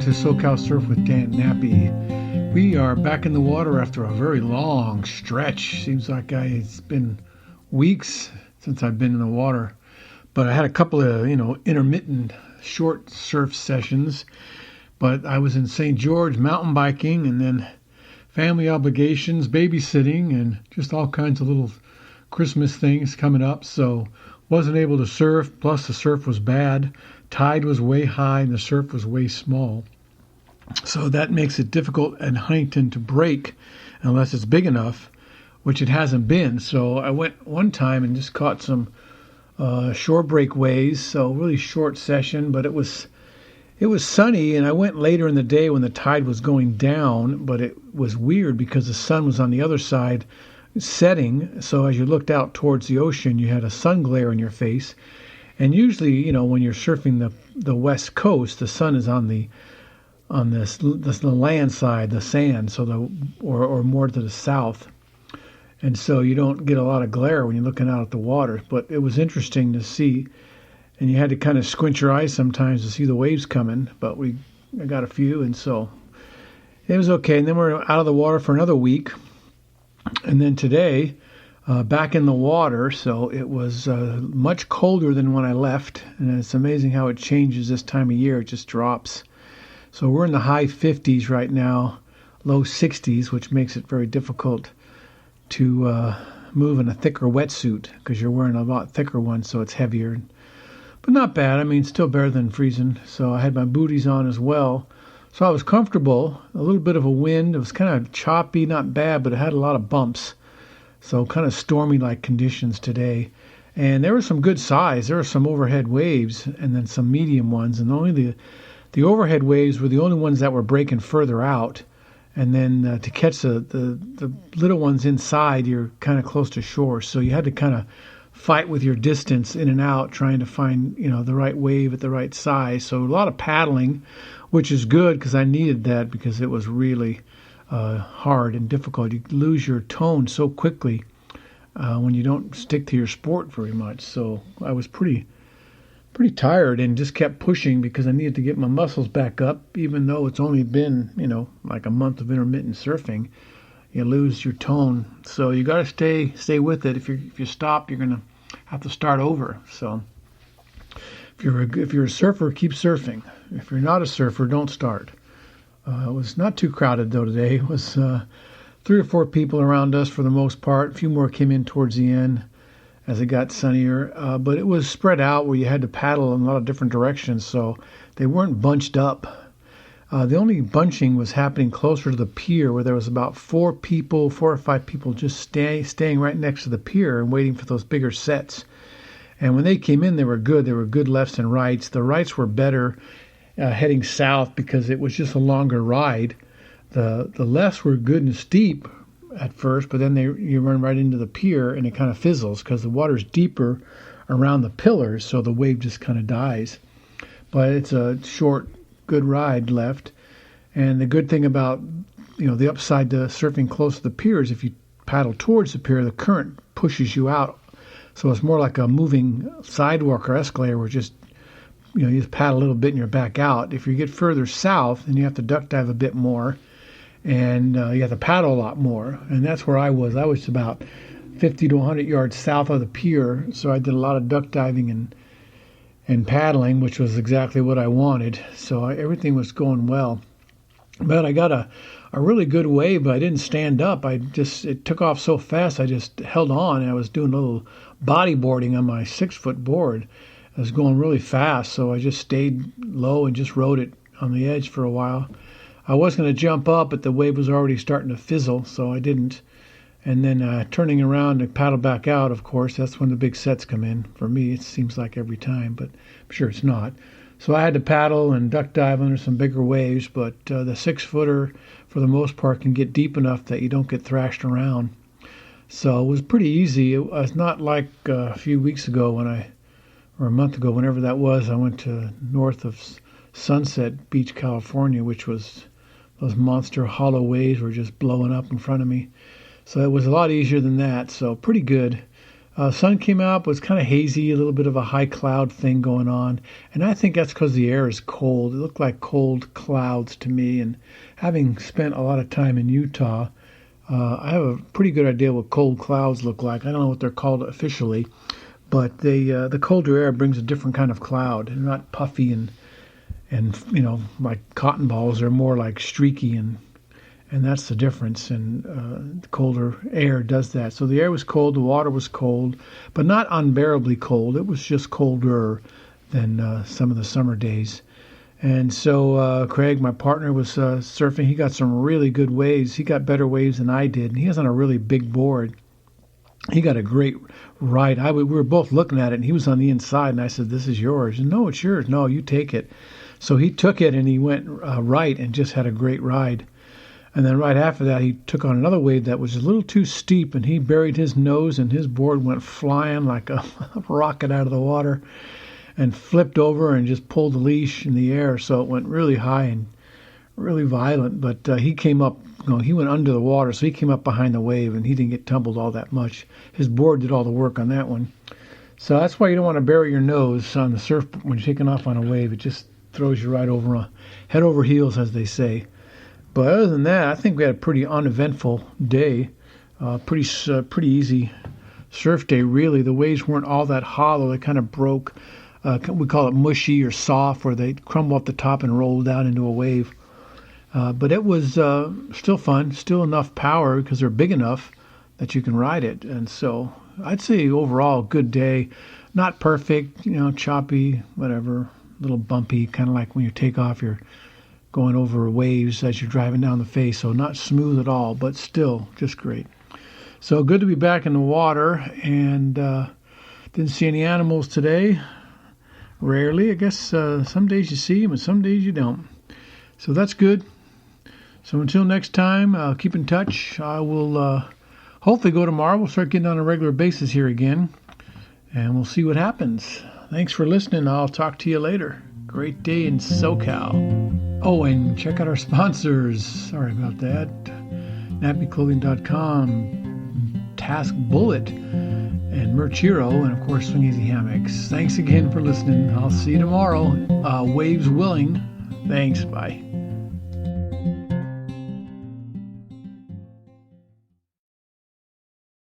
to SoCal Surf with Dan Nappy. We are back in the water after a very long stretch. Seems like it's been weeks since I've been in the water. But I had a couple of, intermittent short surf sessions. But I was in St. George mountain biking and then family obligations, babysitting, and just all kinds of little Christmas things coming up. So wasn't able to surf, plus the surf was bad. Tide was way high and the surf was way small. So that makes it difficult at Huntington to break unless it's big enough, which it hasn't been. So I went one time and just caught some shore break waves, so really short session, but it was sunny, and I went later in the day when the tide was going down, but it was weird because the sun was on the other side setting, so as you looked out towards the ocean, you had a sun glare in your face. And usually, when you're surfing the west coast, the sun is on the land side, the sand, so or more to the south, and so you don't get a lot of glare when you're looking out at the water. But it was interesting to see, and you had to kind of squint your eyes sometimes to see the waves coming. But I got a few, and so it was okay. And then we're out of the water for another week, and then today. Back in the water, so it was much colder than when I left, and it's amazing how it changes this time of year. It just drops. So we're in the high 50s right now, low 60s, which makes it very difficult to move in a thicker wetsuit because you're wearing a lot thicker one, so it's heavier. But not bad. I mean, still better than freezing. So I had my booties on as well. So I was comfortable. A little bit of a wind. It was kind of choppy, not bad, but it had a lot of bumps. So kind of stormy-like conditions today. And there was some good size. There were some overhead waves and then some medium ones. And only the overhead waves were the only ones that were breaking further out. And then to catch the little ones inside, you're kind of close to shore. So you had to kind of fight with your distance in and out, trying to find, the right wave at the right size. So a lot of paddling, which is good because I needed that because it was really hard and difficult. You lose your tone so quickly when you don't stick to your sport very much. So I was pretty tired and just kept pushing because I needed to get my muscles back up, even though it's only been, like a month of intermittent surfing. You lose your tone. So you got to stay with it. If you stop, you're going to have to start over. So if you're a surfer, keep surfing. If you're not a surfer, don't start. It was not too crowded, though, today. It was 3 or 4 people around us for the most part. A few more came in towards the end as it got sunnier. But it was spread out where you had to paddle in a lot of different directions, so they weren't bunched up. The only bunching was happening closer to the pier where there was about 4 or 5 people just staying right next to the pier and waiting for those bigger sets. And when they came in, they were good. They were good lefts and rights. The rights were better. Heading south because it was just a longer ride. The lefts were good and steep at first, but then you run right into the pier and it kind of fizzles because the water's deeper around the pillars, so the wave just kind of dies. But it's a short, good ride left. And the good thing about the upside to surfing close to the pier is if you paddle towards the pier, the current pushes you out. So it's more like a moving sidewalk or escalator where just you just paddle a little bit and you're back out. If you get further south, then you have to duck dive a bit more, and you have to paddle a lot more. And that's where I was. I was about 50 to 100 yards south of the pier, so I did a lot of duck diving and paddling, which was exactly what I wanted. So everything was going well. But I got a really good wave, but I didn't stand up. It took off so fast, I just held on, and I was doing a little bodyboarding on my 6-foot board. I was going really fast, so I just stayed low and just rode it on the edge for a while. I was going to jump up, but the wave was already starting to fizzle, so I didn't. And then turning around to paddle back out, of course, that's when the big sets come in. For me, it seems like every time, but I'm sure it's not. So I had to paddle and duck dive under some bigger waves, but the 6-footer, for the most part, can get deep enough that you don't get thrashed around. So it was pretty easy. It was not like a few weeks ago or a month ago, whenever that was, I went to north of Sunset Beach, California, which was those monster hollow waves were just blowing up in front of me. So it was a lot easier than that, so pretty good. Sun came out, but it was kind of hazy, a little bit of a high cloud thing going on. And I think that's because the air is cold. It looked like cold clouds to me. And having spent a lot of time in Utah, I have a pretty good idea what cold clouds look like. I don't know what they're called officially, but the colder air brings a different kind of cloud. They're not puffy and like cotton balls. They're more like streaky, and that's the difference. And the colder air does that. So the air was cold, the water was cold, but not unbearably cold. It was just colder than some of the summer days. And so Craig, my partner, was surfing. He got some really good waves. He got better waves than I did, and he was on a really big board. He got a great ride. We were both looking at it, and he was on the inside, and I said, "This is yours." And, "No, it's yours." "No, you take it." So he took it, and he went right and just had a great ride. And then right after that, he took on another wave that was a little too steep, and he buried his nose, and his board went flying like a rocket out of the water and flipped over and just pulled the leash in the air. So it went really high and really violent. But he came up, he went under the water, so he came up behind the wave, and he didn't get tumbled all that much. His board did all the work on that one. So that's why you don't want to bury your nose on the surf when you're taking off on a wave. It just throws you right over, head over heels, as they say. But other than that, I think we had a pretty uneventful day, pretty easy surf day, really. The waves weren't all that hollow. They kind of broke. We call it mushy or soft, where they crumble up the top and roll down into a wave. But it was still fun, still enough power because they're big enough that you can ride it. And so I'd say overall, good day. Not perfect, choppy, whatever, a little bumpy, kind of like when you take off, you're going over waves as you're driving down the face. So not smooth at all, but still just great. So good to be back in the water, and didn't see any animals today. Rarely. I guess some days you see them and some days you don't. So that's good. So until next time, keep in touch. I will hopefully go tomorrow. We'll start getting on a regular basis here again, and we'll see what happens. Thanks for listening. I'll talk to you later. Great day in SoCal. Oh, and check out our sponsors. Sorry about that. NappyClothing.com, Task Bullet, and Merch Hero, and of course Swing Easy Hammocks. Thanks again for listening. I'll see you tomorrow. Waves willing. Thanks. Bye.